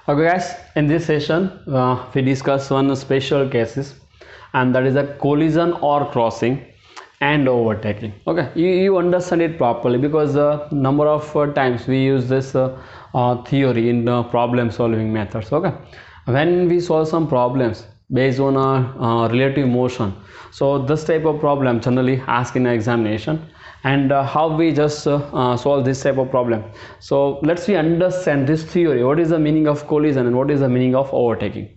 Okay, guys, in this session, we discuss one special cases, and that is a collision or crossing and overtaking. Okay, you understand it properly because number of times we use this theory in problem solving methods. Okay, when we solve some problems based on a relative motion, so this type of problem generally asked in an examination, and how we just solve this type of problem. So let's we understand this theory, what is the meaning of collision and what is the meaning of overtaking.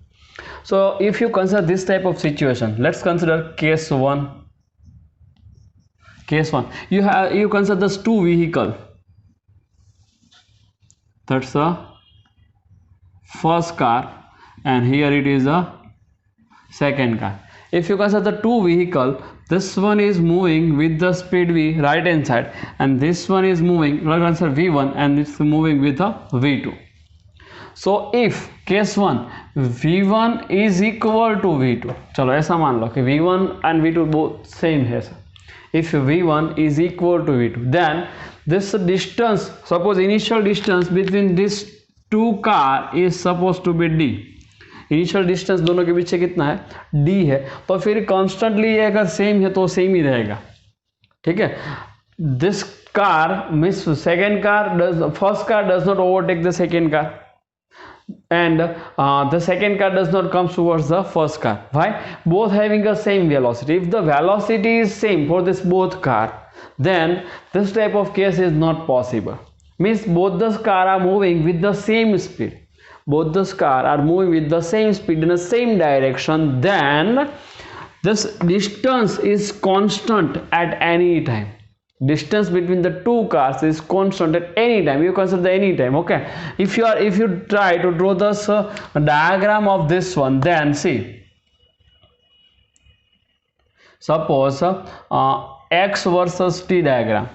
So if you consider this type of situation, let's consider case 1. You consider this two vehicle, that's the first car, and here it is a second car. If you consider the two vehicle, this one is moving with the speed v right hand side, and this one is moving, let's consider v1, and it's moving with a v2. So if case 1 v1 is equal to v2, चलो ऐसा मान लो कि v1 and v2 both same है. If v1 is equal to v2, then this distance, suppose initial distance between these two car is supposed to be d. Initial distance दोनों के पीछे कितना है, d है. तो फिर कॉन्स्टेंटली ये अगर सेम है तो सेम ही रहेगा. ठीक है. This car means second car does first car does not overtake the second car, and the second car does not come towards the first car. Why? Both having the same velocity. If the velocity is same for this both car, then this type of case is not possible. Means both the car are moving with the same speed. Both the car are moving with the same speed in the same direction. Then this distance is constant at any time. Distance between the two cars is constant at any time. You consider any time. Okay, if you try to draw this diagram of this one, then see, suppose x versus t diagram.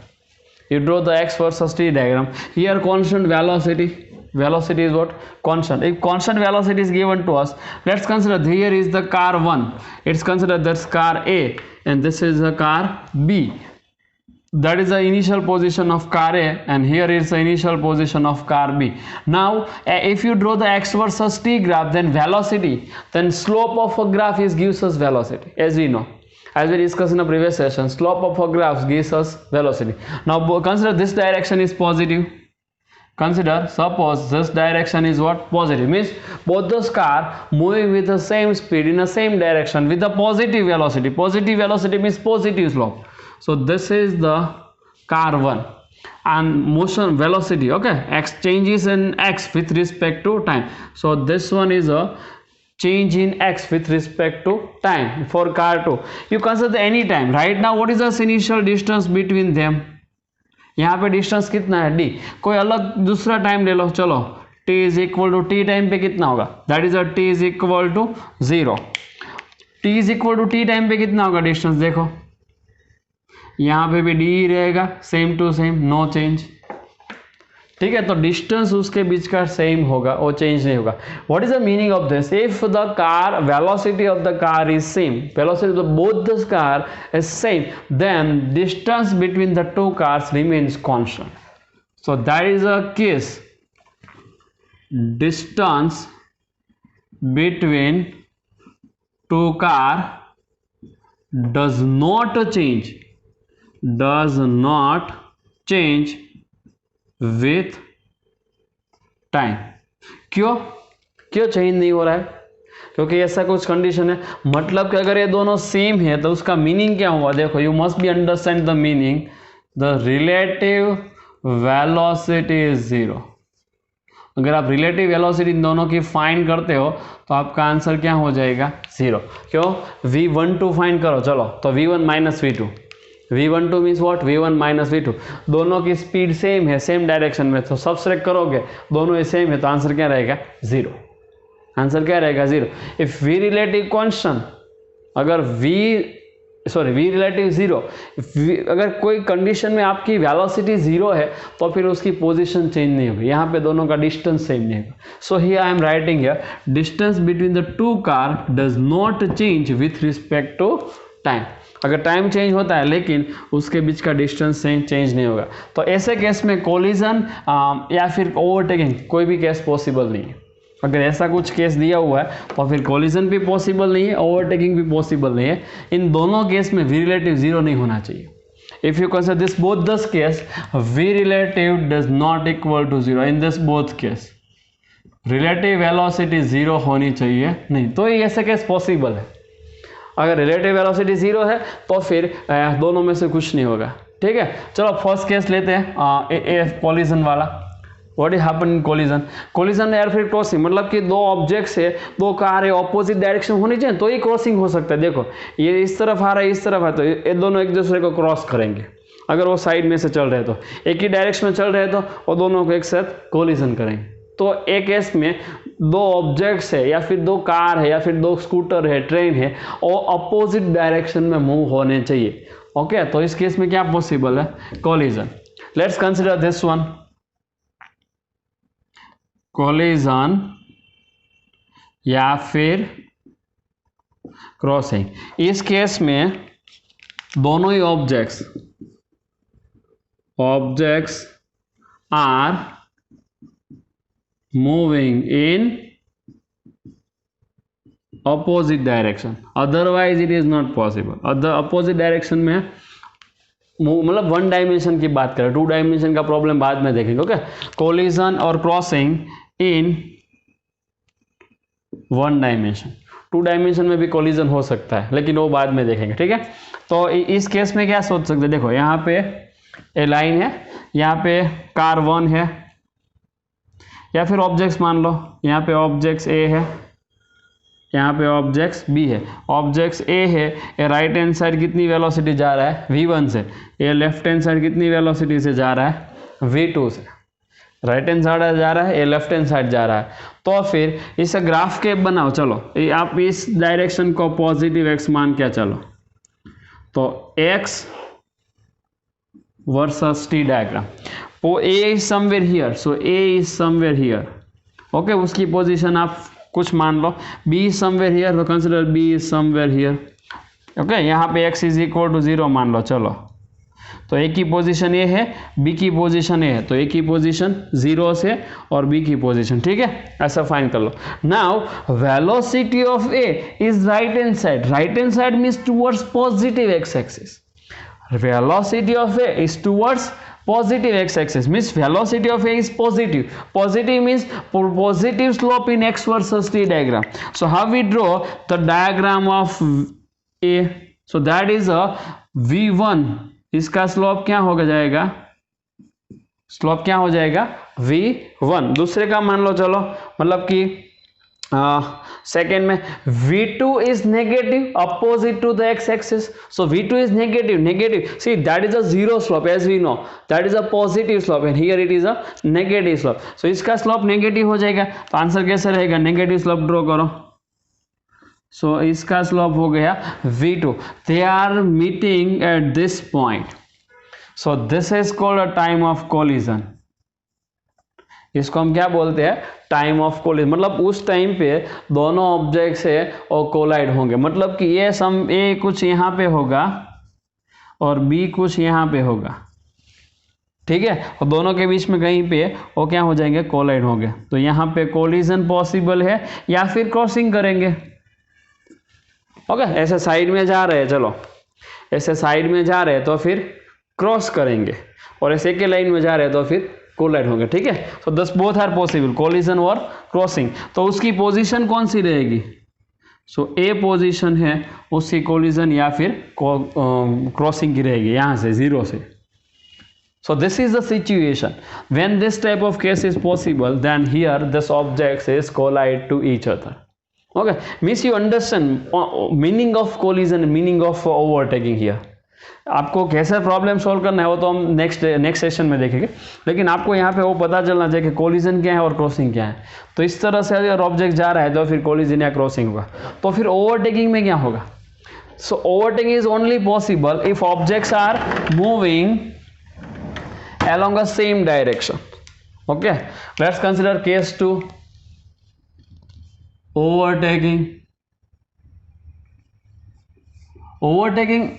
You draw the x versus t diagram. Here constant velocity is what? Constant. If constant velocity is given to us, let's consider here is the car 1. It's considered that's car A, and this is the car B. That is the initial position of car A, and here is the initial position of car B. Now if you draw the x versus t graph, then velocity, then slope of a graph gives us velocity, as we know, as we discussed in the previous session. Slope of a graph gives us velocity. Now consider this direction is positive. Consider, suppose this direction is what? Positive. Means both the car moving with the same speed in the same direction with the positive velocity. Positive velocity means positive slope. So this is the car 1, and motion velocity, okay, x changes in x with respect to time. So this one is a change in x with respect to time for car 2. You consider any time. Right now what is the initial distance between them? यहाँ पे distance कितना है, d. कोई अलग दूसरा time ले लो. चलो t is equal to t time पे कितना होगा, that is t is equal to 0. t is equal to t time पे कितना होगा डिस्टेंस, देखो यहाँ पे भी d रहेगा, same to same, no change. ठीक है, तो डिस्टेंस उसके बीच का सेम होगा, वो चेंज नहीं होगा. What is the meaning of this? If the car velocity of the car is same, velocity of both the car is same, then distance between the two cars remains constant. So that is a case distance between two car does not change with time. क्यों change नहीं हो रहा है? क्योंकि ऐसा कुछ condition है. मतलब कि अगर ये दोनों सेम है तो उसका मीनिंग क्या हुआ? देखो, you must be understand the meaning. The relative velocity is 0. अगर आप रिलेटिव वेलोसिटी इन दोनों की फाइंड करते हो तो आपका आंसर क्या हो जाएगा? 0. क्यों? v12 फाइंड करो. चलो, तो v1 minus v2. v12 means what? v1 minus v2. दोनों की स्पीड सेम है, सेम डायरेक्शन में, तो सब्सट्रैक्ट करोगे, दोनों ही सेम है, तो आंसर क्या रहेगा? 0. आंसर क्या रहेगा? 0. इफ v रिलेटिव कांस्टेंट, अगर v रिलेटिव 0, अगर कोई कंडीशन में आपकी वेलोसिटी 0 है तो फिर उसकी पोजीशन चेंज नहीं होगी. यहाँ पे दोनों का डिस्टेंस सेम नहीं होगा. So here I am writing here distance between the two car does not change with respect to time. अगर टाइम चेंज होता है लेकिन उसके बीच का डिस्टेंस चेंज नहीं होगा, तो ऐसे केस में कोलिजन या फिर ओवरटेकिंग कोई भी केस पॉसिबल नहीं है. अगर ऐसा कुछ केस दिया हुआ है तो फिर कोलिजन भी पॉसिबल नहीं है, ओवरटेकिंग भी पॉसिबल नहीं है। इन दोनों केस में v रिलेटिव जीरो नहीं होना चाहिए। If you consider this both this case, v relative does not equal to zero in this both case, relative velocity zero होनी चाहिए नहीं, तो ये ऐसे केस पॉसिबल है। अगर रिलेटिव वेलोसिटी जीरो है तो फिर दोनों में से कुछ नहीं होगा। ठीक है, चलो फर्स्ट केस लेते हैं कोलिजन वाला। What is happen in collision? Collision एयरफ्रेट क्रॉसिंग मतलब कि दो ऑब्जेक्ट्स है, दो कार है, ऑपोजिट डायरेक्शन होनी चाहिए तो ही क्रॉसिंग हो सकता है। देखो ये इस तरफ आ रहा है, इस तरफ है, तो ये दोनों एक दूसरे को क्रॉस करेंगे। अगर वो साइड में से चल रहे तो एक ही डायरेक्शन में चल रहे तो वो दोनों को एक साथ कोलिजन करेंगे। तो एक केस में दो ऑब्जेक्ट्स है या फिर दो कार है या फिर दो स्कूटर है, ट्रेन है, और अपोजिट डायरेक्शन में मूव होने चाहिए। ओके, तो इस केस में क्या पॉसिबल है? Collision. Let's consider this one, collision या फिर क्रॉसिंग। इस केस में दोनों ही objects are moving in opposite direction, otherwise it is not possible. Other opposite direction में मतलब वन डायमेंशन की बात करें, टू डायमेंशन का प्रॉब्लम बाद में देखेंगे। ओके, कोलिजन और crossing in one dimension, two dimension में भी कोलिजन हो सकता है लेकिन वो बाद में देखेंगे। ठीक है, तो इस केस में क्या सोच सकते हैं? देखो यहाँ पे ए लाइन है, यहाँ पे कार 1 है, या फिर ऑब्जेक्ट्स मान लो, यहाँ पे ऑब्जेक्ट्स ए है, यहाँ पे ऑब्जेक्ट्स बी है। ऑब्जेक्ट्स ए है, ये राइट हैंड साइड कितनी वेलोसिटी जा रहा है? v1 से। ये लेफ्ट हैंड साइड कितनी वेलोसिटी से जा रहा है? v2 से। राइट हैंड साइड जा रहा है, ये लेफ्ट हैंड साइड जा रहा है। तो फिर इसे ग्राफ के बनाओ। चलो आप इस डायरेक्शन को पॉजिटिव x मान के चलो, तो x वर्सेस t डायग्राम। वो a is somewhere here, so a is somewhere here. Okay, उसकी पोजीशन आप कुछ मान लो, b इज समवेयर हियर, तो consider b is somewhere here. Okay, यहाँ पे x इज इक्वल टू 0 मान लो। चलो, तो a की पोजीशन a है, b की पोजीशन a है, तो a की पोजीशन 0 से और b की पोजीशन, ठीक है, ऐसा फाइंड कर लो। Now velocity of a is right hand side, right hand side means towards positive x axis. Velocity of a is towards positive x-axis, means velocity of a is positive. Positive means positive slope in x versus t diagram. So how we draw the diagram of a? So that is a v1. इसका slope क्या हो जाएगा? Slope क्या हो जाएगा? v1। दूसरे का मान लो, चलो मतलब कि सेकेंड में v2 is negative opposite to the x-axis, so v2 is negative, see that is a zero slope, as we know that is a positive slope and here it is a negative slope, so इसका slope negative हो जाएगा। तो answer कैसे रहेगा? negative slope draw करो, so इसका slope हो गया v2। they are meeting at this point, so this is called a time of collision। इसको हम क्या बोलते हैं? Time of collision. मतलब उस टाइम पे दोनों ऑब्जेक्ट्स है और कोलाइड होंगे, मतलब कि ये ए कुछ यहाँ पे होगा और बी कुछ यहाँ पे होगा, ठीक है, और दोनों के बीच में कहीं पे वो क्या हो जाएंगे? कोलाइड होंगे। तो यहाँ पे कोलिजन पॉसिबल है या फिर क्रॉसिंग करेंगे। ओके, ऐसे साइड में जा रहे हैं, चलो ऐसे साइड में जा रहे हैं तो फिर क्रॉस करेंगे, और ऐसे के लाइन में जा रहे हैं तो फिर कोलाइड होंगे। ठीक है, तो दस बोथ आर पॉसिबल, कोलिजन और क्रॉसिंग। तो उसकी पोजीशन कौन सी रहेगी? सो ए पोजीशन है, उसकी कोलिजन या फिर क्रॉसिंग की रहेगी, यहाँ से 0 से। So this is the situation when this type of case is possible, then here this objects is collide to each other. Okay, means you understand meaning of collision, meaning of overtaking here. आपको कैसे problem solve करना है वो तो हम next session में देखेंगे, लेकिन आपको यहाँ पे वो पता चलना चाहिए कि कोलिजन क्या है और क्रॉसिंग क्या है। तो इस तरह से अगर ऑब्जेक्ट जा रहा है तो फिर कोलिजन या क्रॉसिंग होगा। तो फिर ओवरटेकिंग में क्या होगा? So overtaking is only possible if objects are moving along the same direction. Okay, let's consider case 2, overtaking.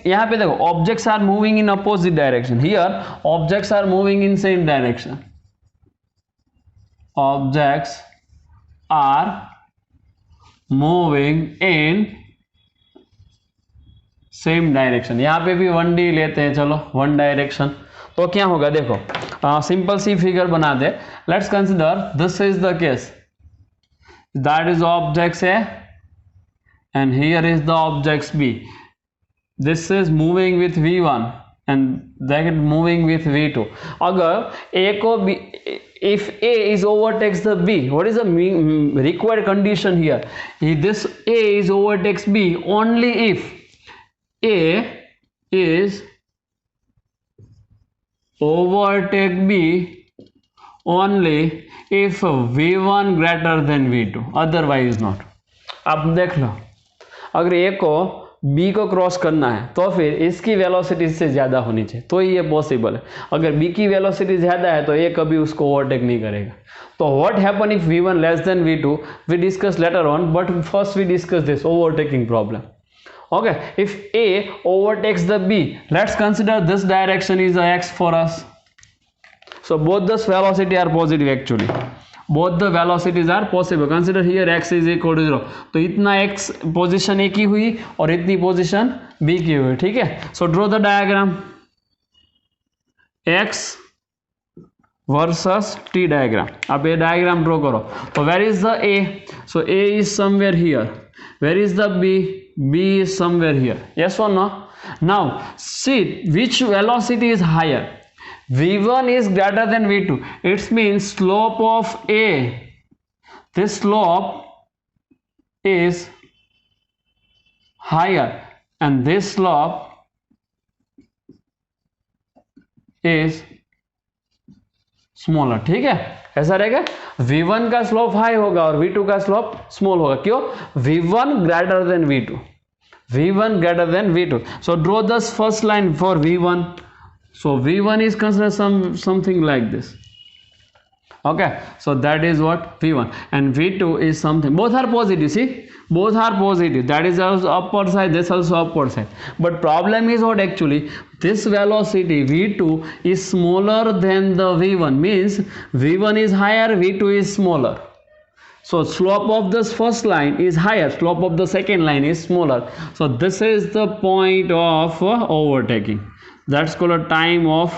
यहाँ पे देखो objects are moving in opposite direction. Here objects are moving in same direction. Objects are moving in same direction. यहाँ पे भी 1D लेते हैं, चलो 1 direction. तो क्या होगा देखो, सिंपल सी फिगर बना दे। Let's consider this is the case, that is objects A and here is the objects B. This is moving with V1 and that moving with V2. अगर A को B, if A is overtakes the B, what is the required condition here? This A is overtakes B only if A is overtake B only if V1 greater than V2, otherwise not. अब देख लो, अगर ए को B को cross करना है तो फिर इसकी वेलोसिटी इससे ज़्यादा होनी चाहिए, तो ये पॉसिबल है। अगर बी की वेलोसिटी ज़्यादा है तो ए कभी उसको ओवरटेक नहीं करेगा। तो what happen if v1 less than v2, we discuss later on, but first we discuss this overtaking problem. Okay, if A overtakes the B, let's consider this direction is a x for us, so both the velocity are positive actually, both the velocities are possible. Consider here x is equal to 0, तो इतना x position A की हुई और इतनी position B की हुई, ठीक है। So draw the diagram x versus t diagram. अब ये डायग्राम ड्रॉ करो। तो where is the a, so a is somewhere here, where is the b, b is somewhere here, yes or no? Now see which velocity is higher, v1 is greater than v2, it means slope of a, this slope is higher and this slope is smaller, ठीक है। ऐसा रहेगा, v1 का slope high होगा और v2 का slope small होगा। क्यों? v1 greater than v2, v1 greater than v2. So draw this first line for v1. So v1 is considered something like this. Okay, so that is what v1, and v2 is something, both are positive, see, both are positive, that is also upward side, this also upward side. But problem is what actually, this velocity v2 is smaller than the v1, means v1 is higher, v2 is smaller. So slope of this first line is higher, slope of the second line is smaller. So this is the point of overtaking. That's called a time of,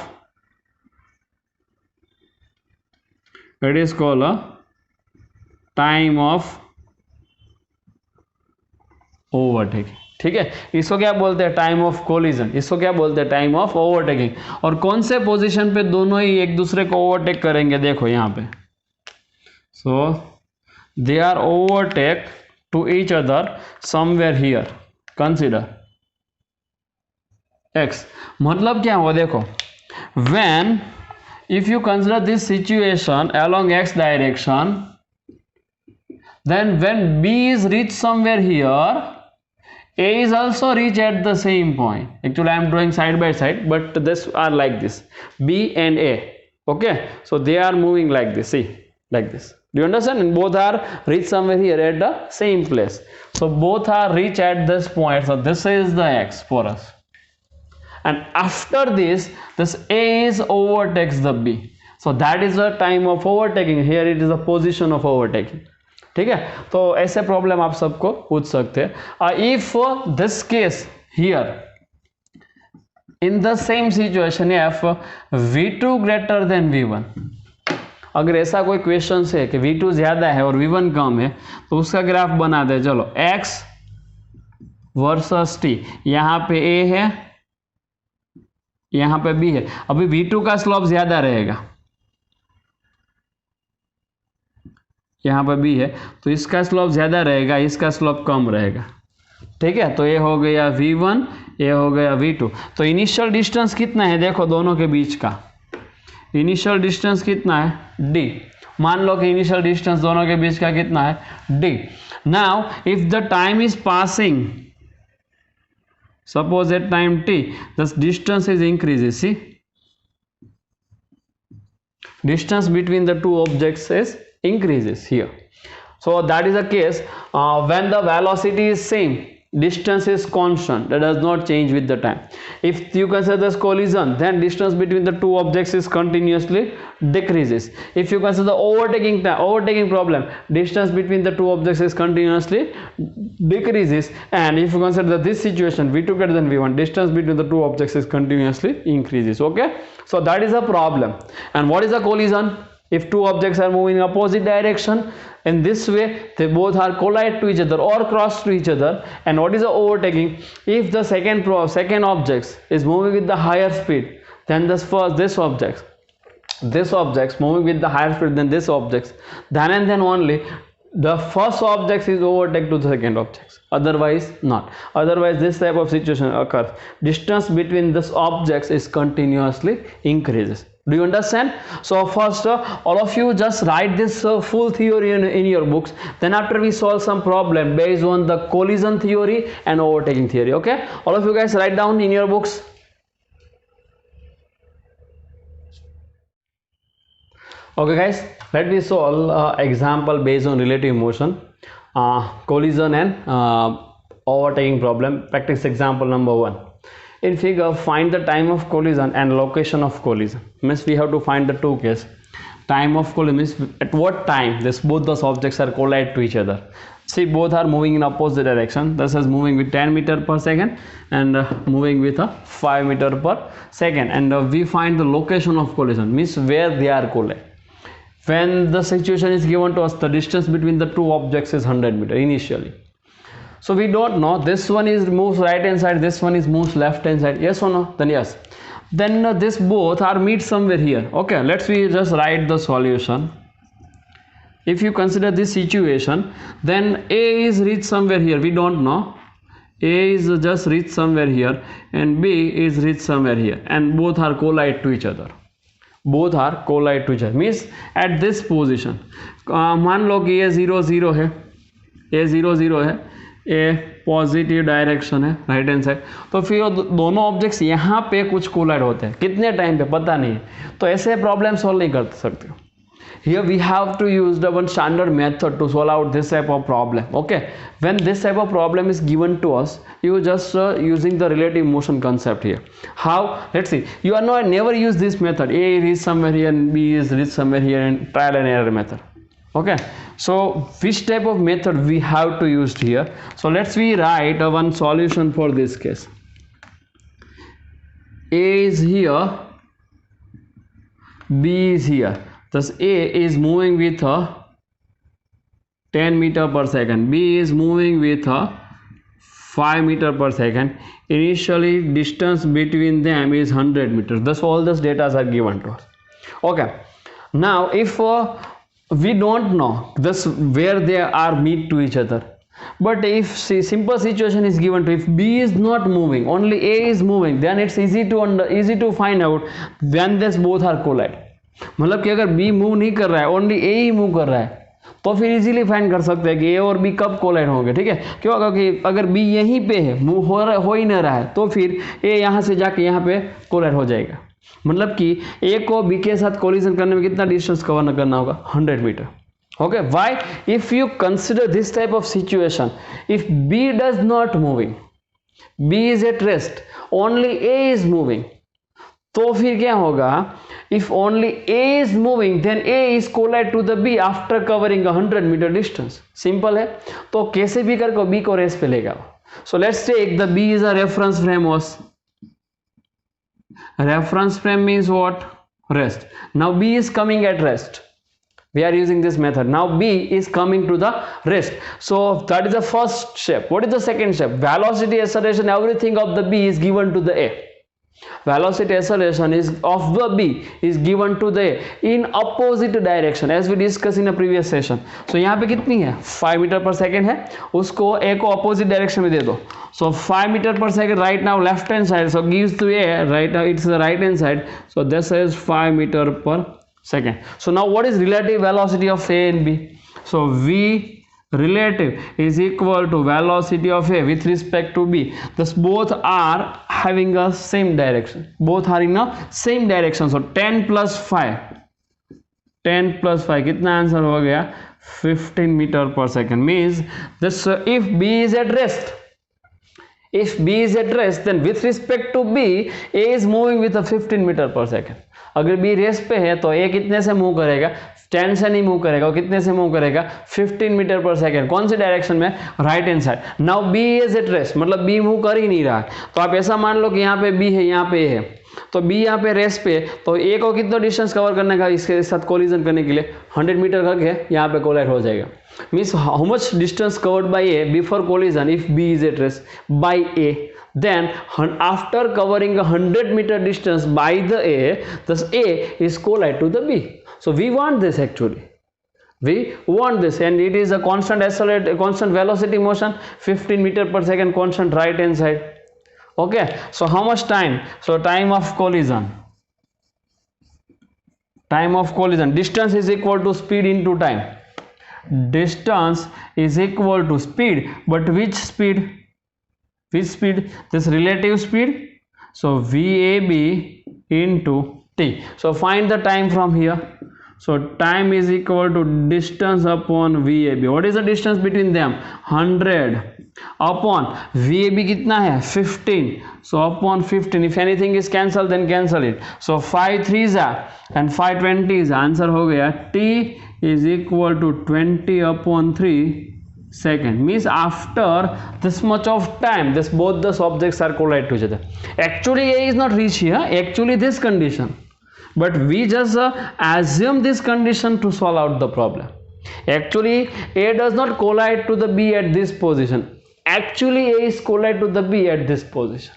it is called a time of overtaking, ठीक है। इसको क्या बोलते हैं? Time of collision. इसको क्या बोलते हैं? Time of overtaking. और कौन से पोजीशन पे दोनों ही एक दूसरे को ओवरटेक करेंगे, देखो यहाँ पे, so they are overtake to each other somewhere here, consider x। मतलब क्या हुआ देखो, when if you consider this situation along x direction, then when b is reached somewhere here, a is also reached at the same point. Actually I am drawing side by side, but this are like this, b and a, okay, so they are moving like this, see, like this, do you understand? And both are reached somewhere here at the same place, so both are reached at this point, so this is the x for us. And after this a is overtakes the b, so that is the time of overtaking, here it is the position of overtaking, ठीक है। तो ऐसे problem आप सबको पूछ सकते हैं। If this case here in the same situation F v2 greater than v1, अगर ऐसा कोई क्वेश्चन है कि v2 ज्यादा है और v1 कम है, तो उसका ग्राफ बना दे। चलो x वर्सेस t, यहाँ पे a है, यहां पे b है। अभी v2 का स्लोप ज्यादा रहेगा, यहां पे b है, तो इसका स्लोप ज्यादा रहेगा, इसका स्लोप कम रहेगा, ठीक है। तो ये हो गया v1, ये हो गया v2। तो इनिशियल डिस्टेंस कितना है देखो दोनों के बीच का, इनिशियल डिस्टेंस कितना है d। मान लो कि इनिशियल डिस्टेंस दोनों के बीच का कितना है d। Now if the time is passing, suppose at time t, the distance is increases, see, distance between the two objects is increases here. So that is the case when the velocity is same, distance is constant, that does not change with the time. If you consider this collision, then distance between the two objects is continuously decreases. If you consider the overtaking problem, distance between the two objects is continuously decreases. And if you consider this situation, v2 greater than v1, distance between the two objects is continuously increases. Okay, so that is a problem. And what is a collision? If two objects are moving in opposite direction, in this way they both are collide to each other or cross to each other. And what is the overtaking? If the second object is moving with the higher speed than this objects moving with the higher speed than this objects, then and then only the first object is overtaken to the second objects, otherwise not. Otherwise this type of situation occurs. Distance between these objects is continuously increases. Do you understand? So first all of you just write this full theory in your books. Then after we solve some problem based on the collision theory and overtaking theory. Okay, all of you guys write down in your books. Okay guys, let me solve example based on relative motion, collision and overtaking problem. Practice example number 1. In figure, find the time of collision and location of collision. Means we have to find the two cases. Time of collision means at what time both those objects are collide to each other. See, both are moving in opposite direction. This is moving with 10 meter per second and moving with a 5 meter per second. And we find the location of collision, means where they are collide. When the situation is given to us, the distance between the two objects is 100 meter initially. So we don't know, this one is moves right hand side, this one is moves left hand side, yes or no? Then yes. Then this both are meet somewhere here. Okay, let's we just write the solution. If you consider this situation, then A is reached somewhere here, we don't know. A is just reached somewhere here and B is reached somewhere here, and both are collide to each other. Both are collide to each other, means at this position. मान लो कि ये 0 0 है, ये 0 0 है, ए positive direction है right hand side, तो फिर दोनों ऑब्जेक्ट्स यहाँ पे कुछ कोलाइड होते हैं, कितने टाइम पे पता नहीं है, तो ऐसे प्रॉब्लम सॉल्व नहीं कर सकते. Here we have to use the one standard method to solve out this type of problem. Okay, when this type of problem is given to us, you just using the relative motion concept here. How? Let's see. You are not never use this method. A is somewhere here and B is somewhere here, and trial and error method. Okay, so which type of method we have to use here? So let's we write one solution for this case. A is here, B is here. Thus A is moving with a 10 meter per second, B is moving with a 5 meter per second. Initially distance between them is 100 meters. Thus all these data are given to us. Okay, now if we don't know this where they are meet to each other, but if simple situation is given to, if B is not moving, only A is moving, then it's easy to find out when this both are collide. मतलब कि अगर B move नहीं कर रहा है, only A he move कर रहा है, तो फिर इजीली फाइंड कर सकते हैं कि A और B कब कोलाइड होंगे. ठीक है, क्यों? क्योंकि अगर B यहीं पे है, मूव हो ही नहीं रहा है, तो फिर A यहाँ से जाके यहाँ पे कोलाइड हो जाएगा. मतलब कि A को B के साथ कोलिजन करने में कितना डिस्टेंस कवर करना होगा? 100 metre. Okay, why? If you consider this type of situation, if B does not moving, B is at rest, only A is moving, तो फिर क्या होगा? If only A is moving, then A is collide to the B after covering 100 meter distance. Simple है. तो कैसे भी करके B को रेस्ट पे लेगा. So let's take the B is a reference frame was. Reference frame means what? Rest. Now B is coming at rest. We are using this method. Now B is coming to the rest. So that is the first step. What is the second step? Velocity, acceleration, everything of the B is given to the A. Velocity, acceleration is of the B is given to the A in opposite direction as we discussed in a previous session. So यहाँ पे कितनी है? 5 meter per second है. उसको A को opposite direction में दे दो. So 5 meter per second right now left hand side. So gives to A right now it's the right hand side. So this is 5 meter per second. So now what is relative velocity of A and B? So V relative is equal to velocity of A with respect to B. Thus both are having a same direction. Both are in a same direction. So 10 plus 5. 10 plus 5 कितना answer हो गया? 15 meter per second. Means this if B is at rest, If B is at rest, then with respect to B, A is moving with a 15 metre पर second. अगर B rest पे है तो A कितने से move करेगा? 10 से नहीं मूव करेगा. वो कितने से मूव करेगा? 15 मीटर पर सेकेंड. कौन सी डायरेक्शन में? Right hand side. Now B is at rest, मतलब B मूव कर ही नहीं रहा है. तो आप ऐसा मान लो कि यहाँ पे B है, यहाँ पे A है, तो B यहाँ पे रेस्ट पे, तो A को कितना डिस्टेंस कवर करने का इसके साथ कोलिजन करने के लिए? 100 मीटर करके यहाँ पे कोलाइड हो जाएगा. Means how much distance covered by A before collision if B is at rest by A, then after covering 100 meter distance by the A, thus A is collide to the B. So we want this actually. We want this, and it is a constant velocity motion, 15 meter per second, constant right hand side. Okay, so how much time? So time of collision. Time of collision. Distance is equal to speed into time. Distance is equal to speed, but which speed? Which speed? This relative speed. So VAB into T. So find the time from here. So time is equal to distance upon VAB. What is the distance between them? 100 upon VAB कितना है? 15. So upon 15. If anything is cancelled, then cancel it. So 5 3s and 5 20s. Answer हो गया T is equal to 20 upon 3 second. Means after this much of time, this both the objects are collide to each other. Actually A is not reached here, actually this condition, but we just assume this condition to solve out the problem. Actually A does not collide to the B at this position. Actually A is collide to the B at this position,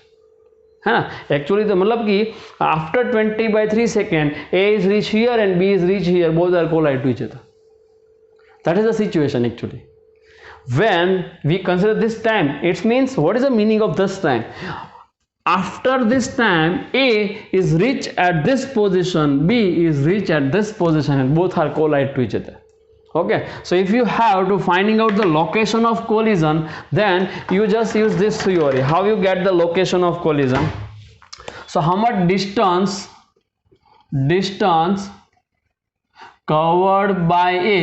है ना. Actually तो मतलब कि after 20/3 second A is reach here and B is reach here, both are collide to each other. That is the situation actually. When we consider this time, it means what is the meaning of this time? After this time, A is reach at this position, B is reach at this position, and both are collide to each other. Okay, so if you have to finding out the location of collision, then you just use this theory. How you get the location of collision? So how much distance covered by A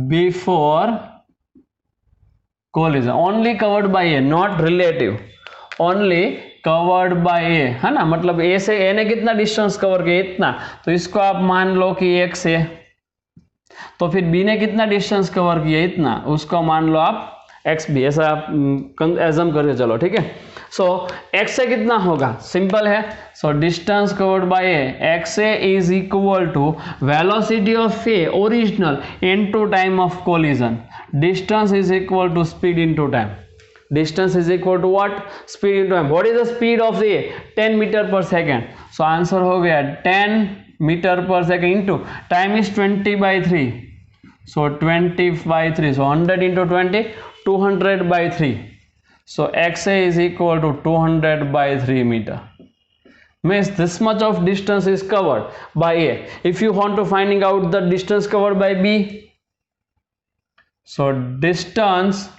before collision? Only covered by A, not relative. Only covered by A, है ना. मतलब A से A ने कितना distance cover किया? इतना. तो इसको आप मान लो कि x है, तो फिर B ने कितना डिस्टेंस कवर किया? इतना. उसको मान लो आप XB, ऐसा आप एजम करके चलो, ठीक है. सो x से कितना होगा? सिंपल है. So distance covered by A, XA is equal to velocity of A original into time of collision. Distance is equal to speed into time. Distance is equal to what? Speed into time. What is the speed of A? 10 meter per second. So answer हो गया 10 meter per second into time is 20/3. So 20/3. So 100 into 20, 200/3. So XA is equal to 200/3 meter. Means this much of distance is covered by A. If you want to finding out the distance covered by B, so distance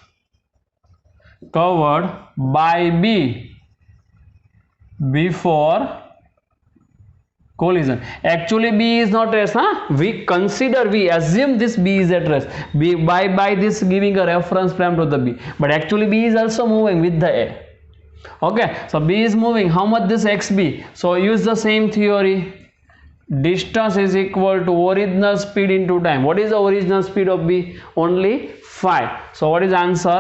covered by B before collision. Actually B is not rest, huh? We assume this B is at rest by this giving a reference frame to the B, but actually B is also moving with the A. Okay, so B is moving. How much this XB? So use the same theory. Distance is equal to original speed into time. What is the original speed of B? Only 5. So what is answer?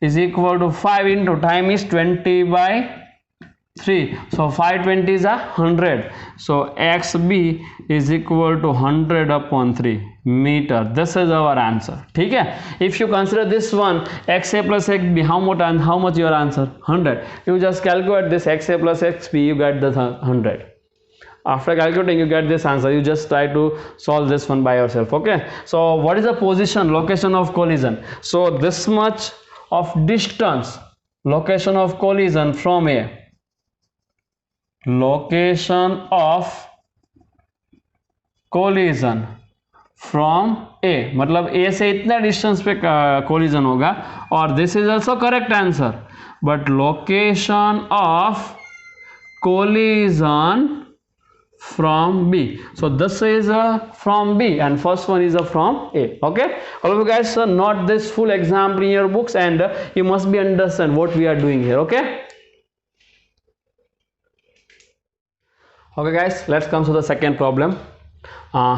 Is equal to 5 into time is 20/3. So 520 is 100. So XB is equal to 100 upon 3 meter. This is our answer. ठीक है. If you consider this one XA plus XB, how much your answer? 100. You just calculate this XA plus XB, you get the 100. After calculating, you get this answer. You just try to solve this one by yourself. Okay. So what is the location of collision? So this much of distance, location of collision from A. Location of collision from A, मतलब A से इतना distance पे collision होगा. और this is also correct answer, but location of collision from B. So this is from B and first one is from A. Okay, all of you guys, not this full example in your books, and you must be understand what we are doing here. Okay. Okay guys, let's come to the second problem.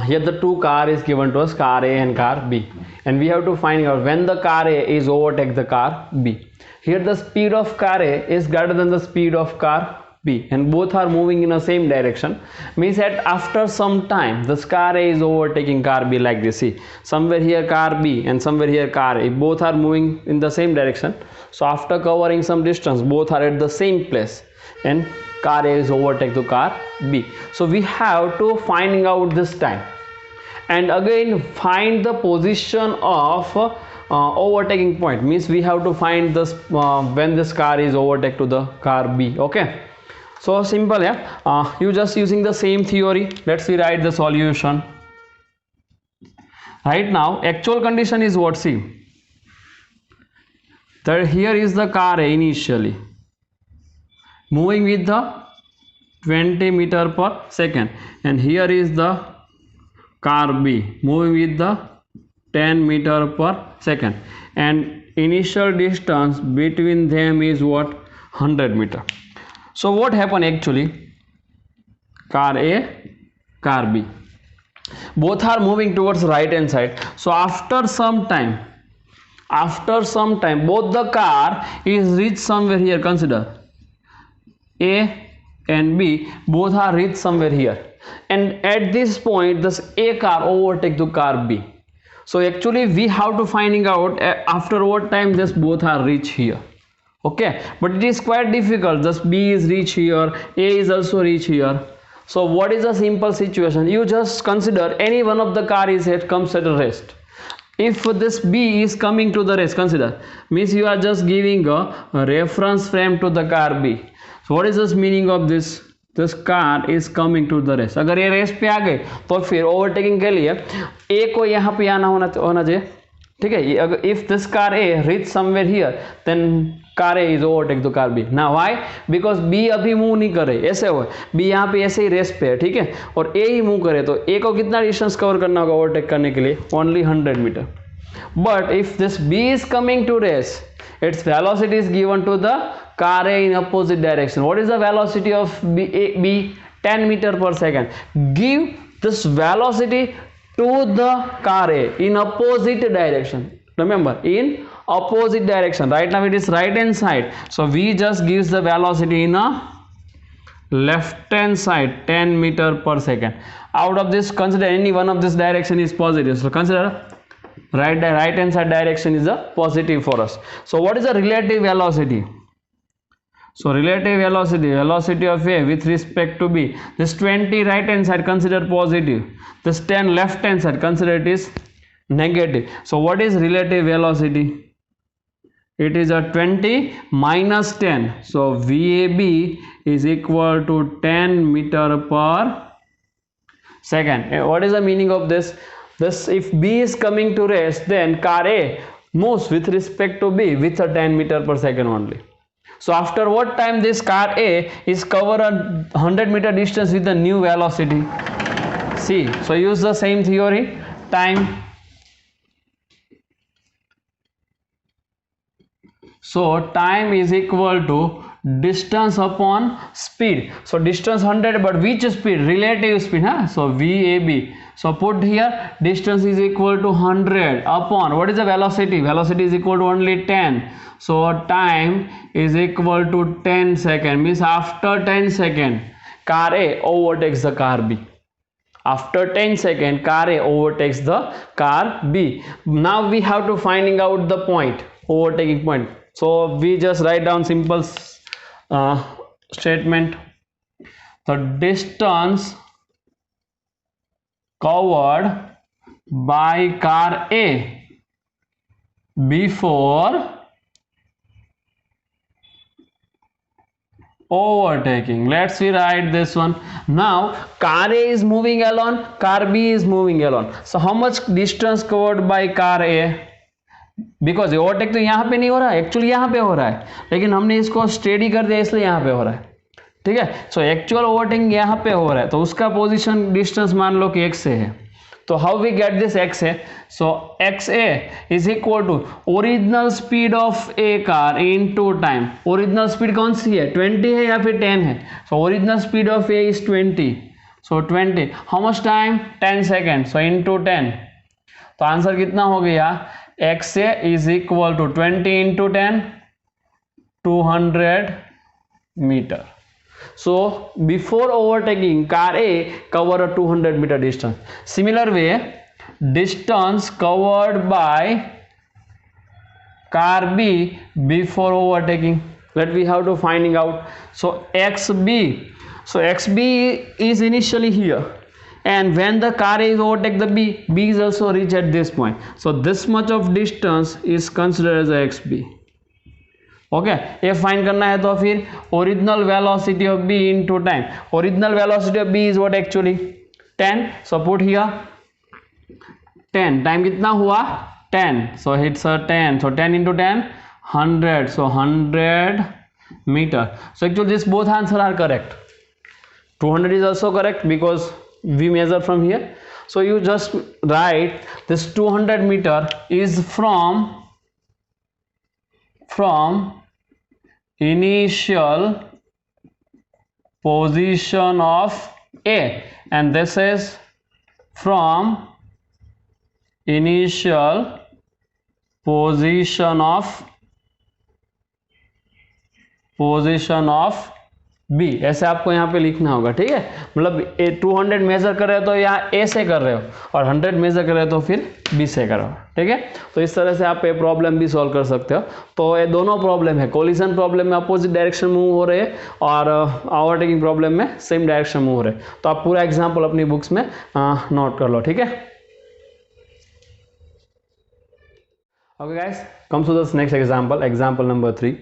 Here the two car is given to us, car A and car B, and we have to find out when the car A is overtake the car B. Here the speed of car A is greater than the speed of car B, and both are moving in the same direction. Means that after some time this car A is overtaking car B like this. See, somewhere here car B and somewhere here car A, both are moving in the same direction. So after covering some distance, both are at the same place and car A is overtake to car B. So we have to finding out this time, and again find the position of overtaking point. Means we have to find this when this car is overtake to the car B. Okay, so simple. Yeah, you just using the same theory. Let's rewrite the solution. Right now actual condition is what? See, that here is the car A initially moving with the 20 meter per second, and here is the car B moving with the 10 meter per second, and initial distance between them is what? 100 meter. So what happened actually? Car A, car B, both are moving towards right hand side. So after some time both the car is reached somewhere here. Consider A and B both are reached somewhere here, and at this point this A car overtake to car B. So actually we have to finding out after what time this both are reached here. Okay, but it is quite difficult. This B is reached here, A is also reached here. So what is a simple situation? You just consider any one of the car is comes at a rest. If this B is coming to the rest, consider, means you are just giving a reference frame to the car B. So what is this meaning of this? This car is coming to the rest. अगर ये race पे आ गए तो फिर overtaking के लिए ए को यहाँ पे आना होना चाहिए. ठीक है, अगर if this car A reach somewhere here then car A is overtake the car B. ना व्हाई? बिकॉज बी अभी मूव नहीं करे, ऐसे हो बी यहाँ पे ऐसे ही रेस पे है. ठीक है, और ए ही मूव करे तो ए को कितना डिस्टेंस कवर करना होगा ओवरटेक करने के लिए? Only 100 meter. But if this B is coming to rest, its velocity is given to the car A in opposite direction. What is the velocity of B? 10 meter per second. Give this velocity to the car A in opposite direction. Remember, in opposite direction. Right now it is right hand side, so we just gives the velocity in a left hand side, 10 meter per second. Out of this, consider any one of this direction is positive, so consider right hand side direction is a positive for us. So what is the relative velocity? So relative velocity of A with respect to B, this 20 right hand side consider positive, this 10 left hand side consider it is negative. So what is relative velocity? It is a 20 minus 10, so VAB is equal to 10 meter per second. What is the meaning of this? This, if B is coming to rest, then car A moves with respect to B with a 10 meter per second only. So after what time this car A is cover a 100 meter distance with the new velocity? See, so use the same theory. Time. So time is equal to distance upon speed. So distance 100, but which speed? Relative speed. So VAB. So put here distance is equal to 100 upon what is the velocity? Velocity is equal to only 10. So time is equal to 10 seconds. Means after 10 seconds car A overtakes the car B. After 10 seconds car A overtakes the car B. Now we have to finding out the point, overtaking point. So we just write down simple statement. The distance covered by car A before overtaking. Let's rewrite this one. Now car A is moving alone, car B is moving alone. So how much distance covered by car A? Because overtake तो यहाँ पे नहीं हो रहा है, actually यहाँ पे हो रहा है, लेकिन हमने इसको स्टेडी कर दिया इसलिए यहाँ पे हो रहा है. ठीक है। सो एक्चुअल ओवरटेकिंग यहाँ पे हो रहा है, तो उसका पोजीशन डिस्टेंस मान लो कि x a है, तो how we get this x a? So x a is equal to original speed of A car into time. Original speed कौन सी है, 20 है या फिर 10 है? So original speed of A is 20, so 20, how much time, 10 second, so into 10, तो answer कितना हो गया, x a is equal to 20 into 10, 200 meter. So before overtaking, car A cover a 200 meter distance. Similar way, distance covered by car B before overtaking, that we have to finding out. So XB, so XB is initially here, and when the car is overtake the B is also reach at this point. So this much of distance is considered as a XB. Okay, ये find करना है तो फिर original velocity of B into time. Original velocity of B is what actually 10, so put here 10, time कितना हुआ 10, so it's 10, so 10 into 10 100, so 100 meter. So actually this both answer are correct. 200 is also correct because we measure from here. So you just write this 200 meter is from initial position of A, and this is from initial position of B. ऐसे आपको यहाँ पे लिखना होगा, ठीक है. मतलब 200 major कर रहे हो तो यहाँ A से कर रहे हो, और 100 मेजर कर रहे हो तो फिर B से करो, ठीक है. तो इस तरह से आप ये प्रॉब्लम भी सॉल्व कर सकते हो. तो ये दोनों प्रॉब्लम है, कोलिजन प्रॉब्लम में अपोजिट डायरेक्शन मूव हो रहे हैं, और ओवरटेकिंग प्रॉब्लम में सेम डायरेक्शन मूव हो रहे हैं. तो आप पूरा एग्जाम्पल अपनी बुक्स में नोट कर लो, ठीक है. Okay guys, come to this next example, example number 3.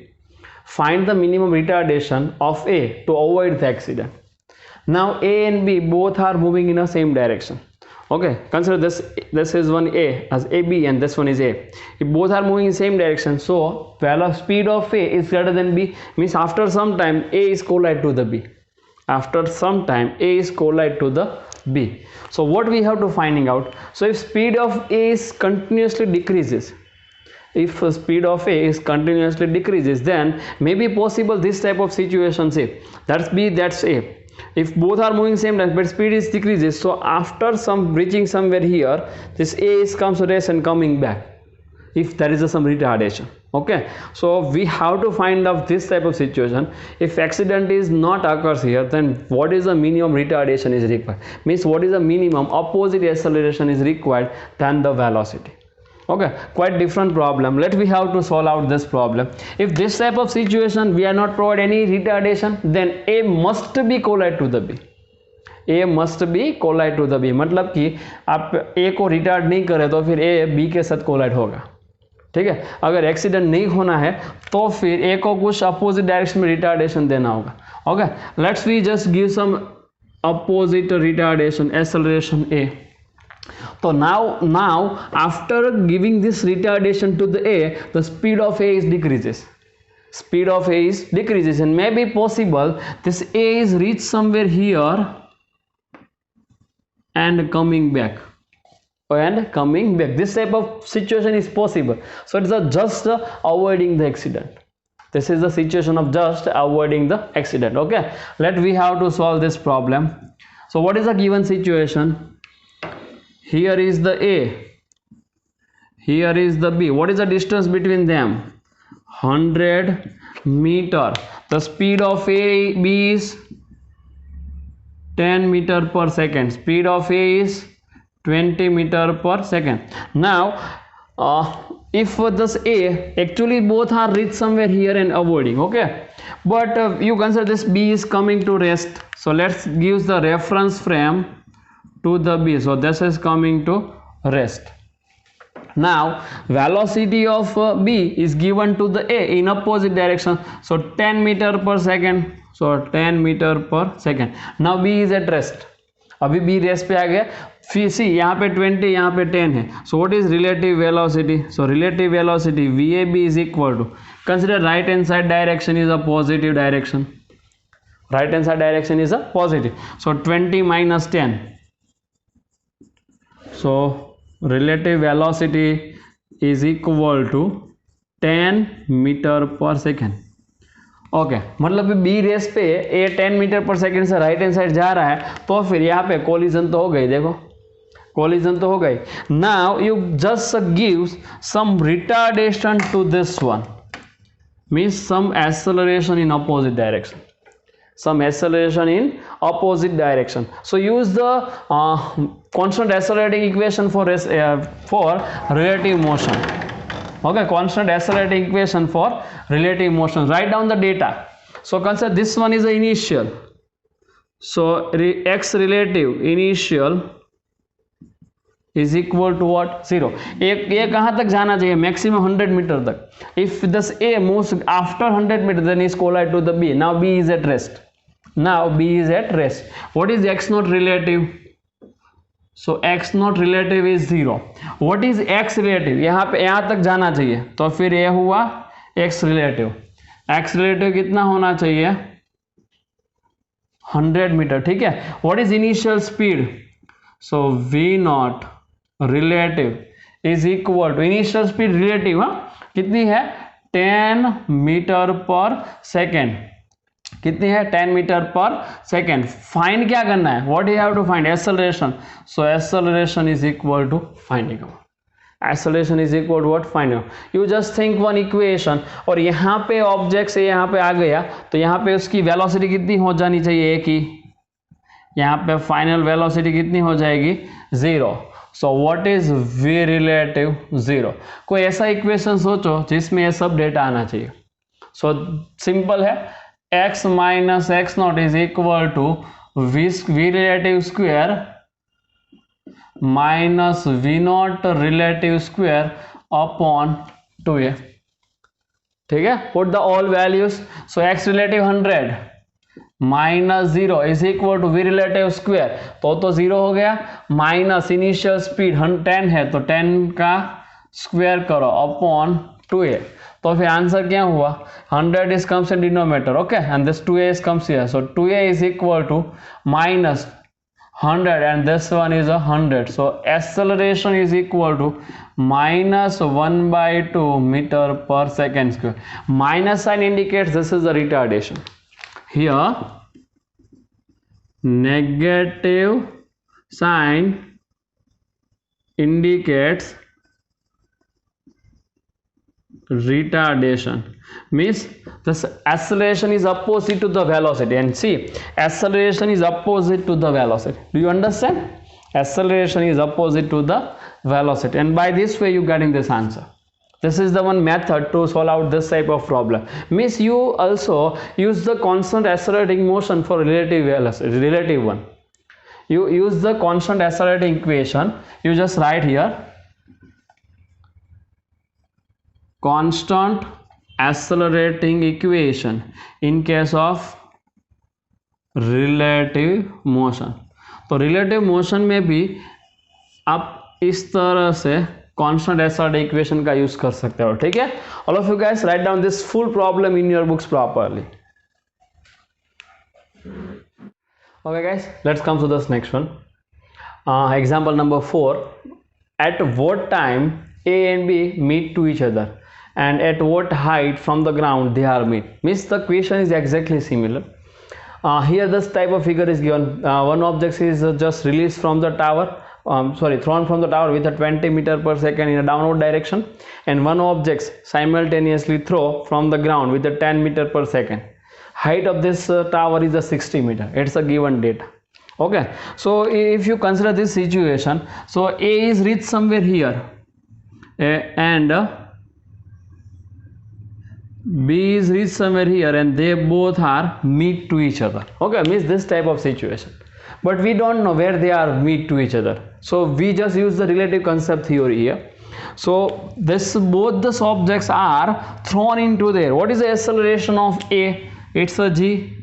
Find the minimum retardation of A to avoid the accident. Now A and B both are moving in the same direction. Okay, consider this is one A as AB and this one is A. If both are moving in same direction, so velocity speed of A is greater than B, means after some time A is collide to the B. After some time A is collide to the B. So what we have to finding out? So if speed of A is continuously decreases, if speed of A is continuously decreases, then may be possible this type of situation. Say that's B, that's A. If both are moving same time but speed is decreases, so after some reaching somewhere here, this A is comes to rest and coming back, if there is some retardation. Okay, so we have to find out this type of situation. If accident is not occurs here, then what is the minimum retardation is required, means what is the minimum opposite acceleration is required than the velocity. Okay, quite different problem. Let we have to solve out this problem. If this type of situation we are not provide any retardation, then A must be collide to the B. A must be collide to the B. मतलब कि आप A को retard नहीं करे तो फिर A B के साथ कोलाइड होगा, ठीक है. अगर एक्सीडेंट नहीं होना है तो फिर A को कुछ अपोजिट डायरेक्शन में रिटार्डेशन देना होगा. Okay, let's we just give some opposite retardation, acceleration A. So now after giving this retardation to the A, the speed of A is decreases. Speed of A is decreases, and may be possible this A is reached somewhere here and coming back. This type of situation is possible. So it's just avoiding the accident. This is the situation of just avoiding the accident. Okay, we have to solve this problem. So what is the given situation? Here is the A, here is the B. What is the distance between them? 100 meter. The speed of A, B is 10 meter per second. Speed of A is 20 meter per second. Now if this A, actually both are reached somewhere here and avoiding, okay, but you consider this B is coming to rest. So let's give the reference frame to the B. So this is coming to rest. Now velocity of B is given to the A in opposite direction, so 10 meter per second. So 10 meter per second. Now B is at rest. अभी B rest पे आ गया. फिर सी यहाँ पे 20, यहाँ पे 10 है. So what is relative velocity? So relative velocity VAB is equal to, consider right hand side direction is a positive direction. right hand side direction is a positive. So 20 minus 10. So relative velocity is equal to 10 metre पर second. Okay मतलब B race पे ए 10 metre पर second से right hand side जा रहा है, तो फिर यहाँ पे कोलिजन तो हो गई. देखो कोलिजन तो हो गई. Now you just gives some retardation to this one, means some acceleration in opposite direction. Some acceleration in opposite direction. So use the constant accelerating equation for relative motion. Okay, constant accelerating equation for relative motion. Write down the data. So consider this one is the initial. So x relative initial is equal to what? 0. ये कहाँ तक जाना चाहिए? Maximum 100 metre तक. If this A moves after 100 meter, then is collide to the B. Now B is at rest. Now B is at rest. What is x naught relative? So x naught relative is 0. What is x relative? यहाँ पे यहाँ तक जाना चाहिए, तो फिर ये हुआ x relative. x relative कितना होना चाहिए? 100 मीटर. ठीक है. What is initial speed? So v naught relative is equal to initial speed relative कितनी है? 10 मीटर पर सेकेंड. कितनी है? 10 मीटर पर सेकेंड. फाइंड क्या करना है? What you have to find? Acceleration. So acceleration is equal to finding. Acceleration is equal to what? Finding. You just think one equation, और यहाँ पे ऑब्जेक्ट से यहाँ पे आ गया, तो यहाँ पे उसकी वेलोसिटी कितनी हो जानी चाहिए? एक ही. यहाँ पे फाइनल वेलोसिटी कितनी हो जाएगी? 0. So what is v relative? 0. कोई ऐसा इक्वेशन सोचो जिसमें ये सब डेटा आना चाहिए. सो सिंपल है. x minus x naught is equal to v relative square minus v naught relative square upon 2a. ठीक है. put the all values. so x relative 100 minus 0 is equal to v relative square, तो 0 हो गया. Minus initial speed 10 है, तो 10 का square करो upon 2a. तो फिर आंसर क्या हुआ? 100 is comes in denominator. Okay, and this 2a is comes here. So 2a is equal to minus 100 and this one is 100. So acceleration is equal to minus 1 by 2 meter per second square. Minus sign indicates this is the retardation. Here negative sign indicates retardation, means this acceleration is opposite to the velocity. And see, acceleration is opposite to the velocity. Do you understand? Acceleration is opposite to the velocity, and by this way you getting this answer. This is the one method to solve out this type of problem. Means you also use the constant accelerating motion for relative velocity, relative one. You use the constant accelerating equation. You just write here constant accelerating equation in case of relative motion. तो relative motion में भी आप इस तरह से constant accelerating equation का use कर सकते हो. ठीक है. All of you guys write down this full problem in your books properly. Okay guys, let's come to this next one. Example number 4. At what time A and B meet to each other, and at what height from the ground they are meet? Means the question is exactly similar. Here this type of figure is given. One object is just released from the tower, thrown from the tower with a 20 meter per second in a downward direction, and one object simultaneously throw from the ground with a 10 meter per second. Height of this tower is a 60 meter. It's a given data. Okay, so if you consider this situation, so A is reached somewhere here, and B is reached somewhere here, and they both are meet to each other. Okay, means this type of situation, but we don't know where they are meet to each other, so we just use the relative concept theory here. So both these objects are thrown into there. What is the acceleration of A? It's a g.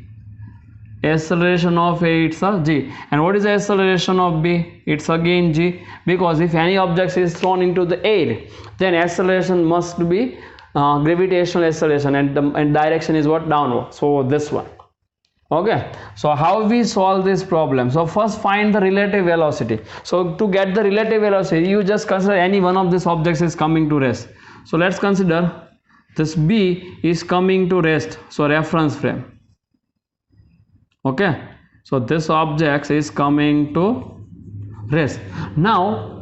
Acceleration of A, it's a g. And what is the acceleration of B? It's again g, because if any object is thrown into the air, then acceleration must be gravitational acceleration, and direction is what? Downward. So this one. Okay, so how we solve this problem? So first find the relative velocity. So to get the relative velocity, you just consider any one of these objects is coming to rest. So let's consider this B is coming to rest, so reference frame. Okay, so this object is coming to rest. Now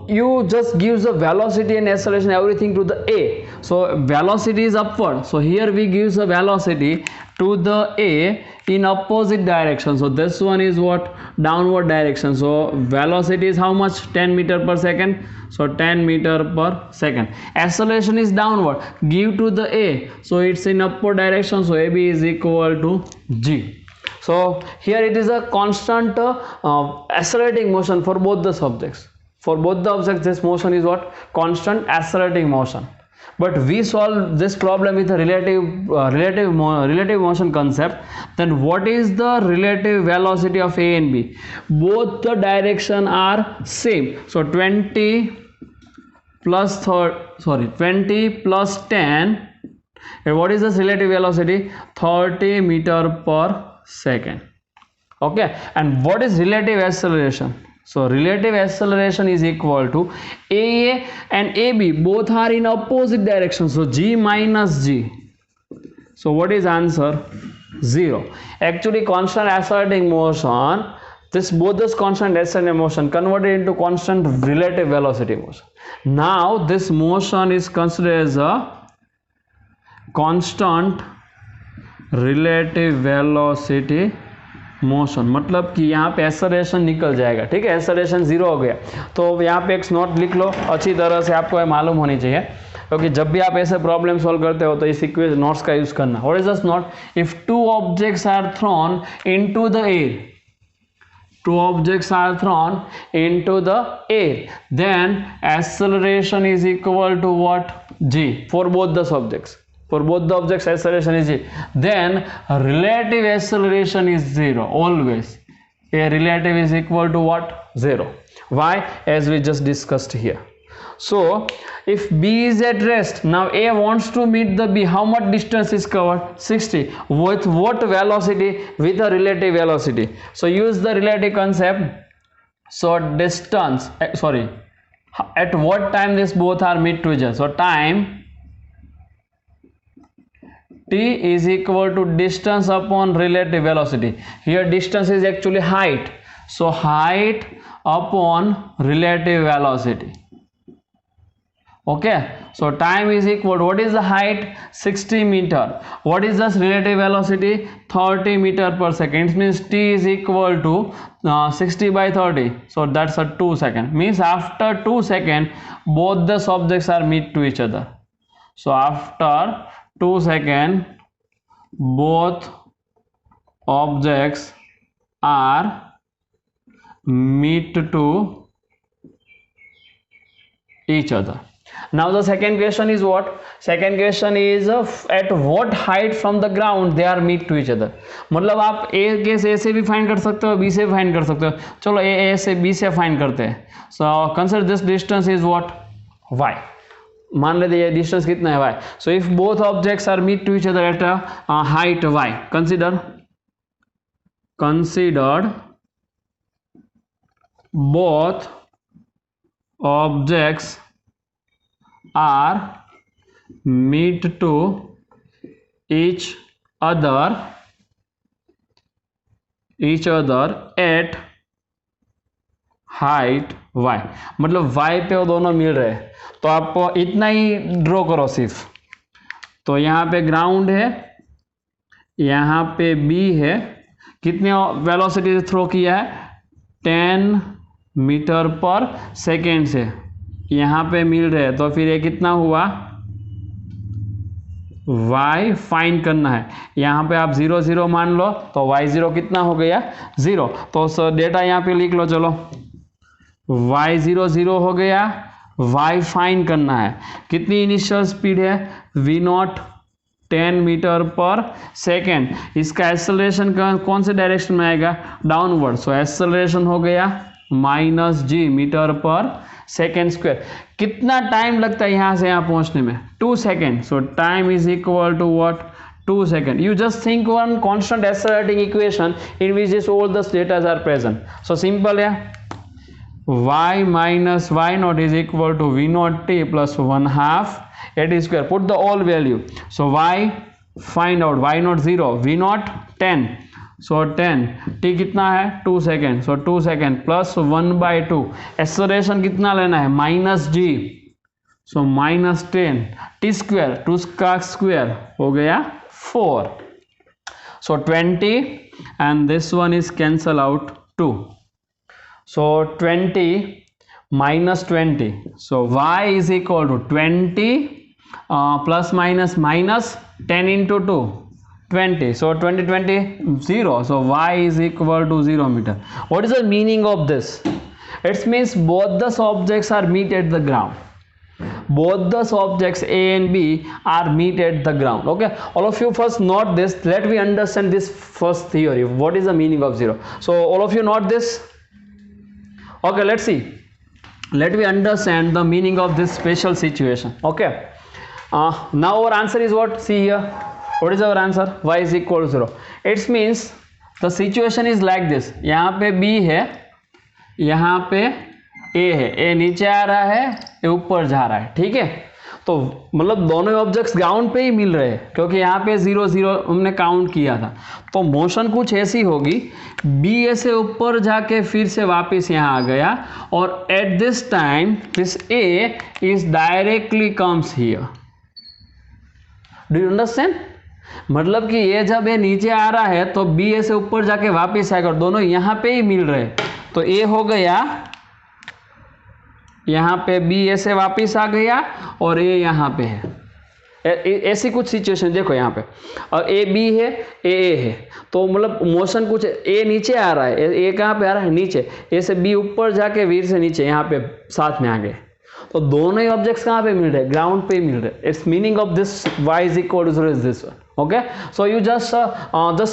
you just gives the velocity and acceleration everything to the A. So velocity is upward, so here we gives the velocity to the A in opposite direction. So this one is what? Downward direction. So velocity is how much? 10 meter per second. So 10 meter per second. Acceleration is downward, give to the A, so it's in upward direction. So AB is equal to G. So here it is a constant accelerating motion for both the subjects. For both the objects, this motion is what? Constant accelerating motion. But we solve this problem with a relative motion concept. Then what is the relative velocity of A and B? Both the direction are same. So 20 plus 10. And what is this relative velocity? 30 meter per second. Okay, and what is relative acceleration? So relative acceleration is equal to AA and AB both are in opposite direction, so G minus G. So what is answer? 0. Actually constant accelerating motion, both this constant accelerating motion converted into constant relative velocity motion. Now this motion is considered as a constant relative velocity motion, मतलब कि यहाँ पे acceleration निकल जाएगा. ठीक है, acceleration 0 हो गया. तो यहाँ पे एक नोट लिख लो, अच्छी तरह से आपको मालूम होनी चाहिए, क्योंकि जब भी आप ऐसे प्रॉब्लम सॉल्व करते हो तो इस इक्वेशन नोट्स का यूज करना. What is this note? If two objects are thrown into the air, two objects are thrown into the air, then acceleration is equal to what? G for both the subjects. For both the objects acceleration is G. Then relative acceleration is 0 always. A relative is equal to what? 0. Why? As we just discussed here. So if B is at rest, now A wants to meet the B, how much distance is covered? 60. With what velocity? With a relative velocity. So use the relative concept. So distance, at what time this both are meet to each other? So time T is equal to distance upon relative velocity. Here distance is actually height, so height upon relative velocity. Okay, so time is equal to, what is the height? 60 meter. What is this relative velocity? 30 meter per second. It means T is equal to 60 by 30, so that's a 2 second. Means after 2 seconds both the subjects are meet to each other. So after 2 seconds both objects are meet to each other. Now the second question is what? Second question is at what height from the ground they are meet to each other. मतलब आप A से भी find कर सकते हो, B से भी find कर सकते हो. चलो A से B से फाइंड करते हैं. So consider this distance is what? Y. मान लेते हैं डिस्टेंस कितना है? y. So if both objects are meet to each other at a height y, considered both objects are meet to each other at height y. मतलब y पे वो दोनों मिल रहे हैं, तो आप इतना ही ड्रॉ करो सिर्फ. तो यहाँ पे ग्राउंड है, यहाँ पे B है. कितने वेलोसिटी से थ्रो किया है? 10 मीटर पर सेकेंड से. यहाँ पे मिल रहे हैं, तो फिर ये कितना हुआ? y फाइंड करना है. यहाँ पे आप 0 0 मान लो, तो y0 कितना हो गया? 0. तो डेटा यहाँ पे लिख लो. चलो y0 0 हो गया. y फाइंड करना है. कितनी इनिशियल स्पीड है? v0 10 मीटर पर सेकेंड. इसका एक्सेलरेशन कौन से डायरेक्शन में आएगा? डाउनवर्ड. सो एक्सेलरेशन हो गया -g मीटर पर सेकेंड स्क्वायर. कितना टाइम लगता है यहाँ से यहाँ पहुँचने में? 2 second. So time is equal to what? 2 seconds. You just think one constant accelerating equation in which is all the states are present. So simple, yeah. Y minus y naught is equal to v naught t plus 1/2 a t square. Put the all value. So y find out, y naught 0, v naught 10. So 10, t कितना है 2 second. सो 2 second plus 1/2. Acceleration कितना लेना है minus g. So minus 10 t square, 2 का square हो गया 4. सो 20 and this one is cancel out 2. So 20 minus 20. So y is equal to 20 plus minus minus 10 into 2, 20. So 20 20 0. So y is equal to 0 meter. What is the meaning of this? It means both the objects are meet at the ground. Both the objects A and B are meet at the ground. Okay, all of you first note this. Let me understand this first theory. What is the meaning of 0? So all of you note this. Okay, let's see. Let me understand the meaning of this special situation. Okay, now our answer is what? See here, what is our answer? Y is equal to 0. It means the situation is like this. यहाँ पे B है, यहाँ पे A है. A नीचे आ रहा है, A ऊपर जा रहा है. ठीक है, तो मतलब दोनों ऑब्जेक्ट्स ग्राउंड पे ही मिल रहे हैं क्योंकि यहाँ पे 0 0 हमने काउंट किया था. तो मोशन कुछ ऐसी होगी, बी ए से ऊपर जाके फिर से वापस यहाँ आ गया और at this time this A is directly comes here. Do you understand? मतलब कि ये जब ये नीचे आ रहा है तो बी ए से ऊपर जाके वापस आएगा और दोनों यहाँ पे ही मिल रहे हैं. तो ए हो गया यहाँ पे, बी ए से वापस आ गया और ए यहाँ पे है. ऐसी कुछ सिचुएशन देखो यहाँ पे, और ए बी है, ए है. तो मतलब मोशन कुछ, ए नीचे आ रहा है, ए कहाँ पे आ रहा है नीचे, ए से बी ऊपर जाके वीर से नीचे यहाँ पे साथ में आ गए. तो दोनों ही ऑब्जेक्ट्स कहाँ पे मिल रहे हैं? ग्राउंड पे ही मिल रहे हैं. It's meaning of this y is equal to 0 is this one. Okay, so you just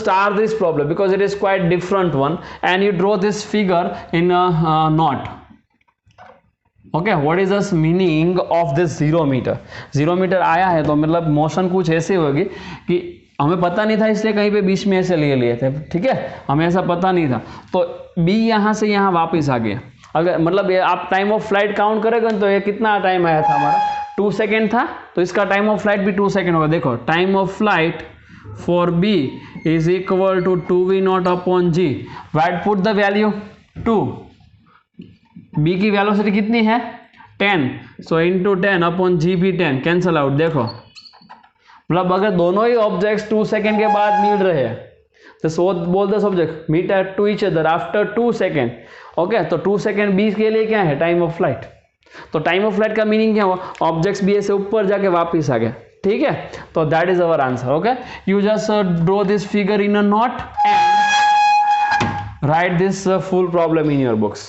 start this problem because it is quite different one and you draw this figure in knot. Okay, what is the meaning of this 0 meter? 0 meter आया है तो मतलब motion कुछ ऐसे होगी कि हमें पता नहीं था, इसलिए कहीं पे बीच में ऐसे ले लिए थे. ठीक है, हमें ऐसा पता नहीं था. तो बी यहाँ से यहाँ वापस आ गया. अगर मतलब ये आप टाइम ऑफ फ्लाइट काउंट करेंगे तो ये कितना टाइम आया था हमारा? 2 सेकेंड था. तो इसका टाइम ऑफ फ्लाइट भी 2 सेकेंड होगा. देखो, time of flight for B is equal to 2v0 upon g. Wait put the value 2. B की वेलोसिटी कितनी है? 10. सो इंटू 10 अपॉन जी भी 10. Cancel out. देखो, मतलब अगर दोनों ही ऑब्जेक्ट्स 2 सेकेंड के बाद मिल रहे हैं तो बोल दो object meet at to each other after 2 second. Okay, तो 2 सेकेंड बी के लिए क्या है? Time of flight. तो टाइम ऑफ फ्लाइट का मीनिंग क्या हुआ? ऑब्जेक्ट्स बी से ऊपर जाके वापिस आ गए. ठीक है, तो that is our answer. Okay, you just draw this figure in a note and write this full problem in your books.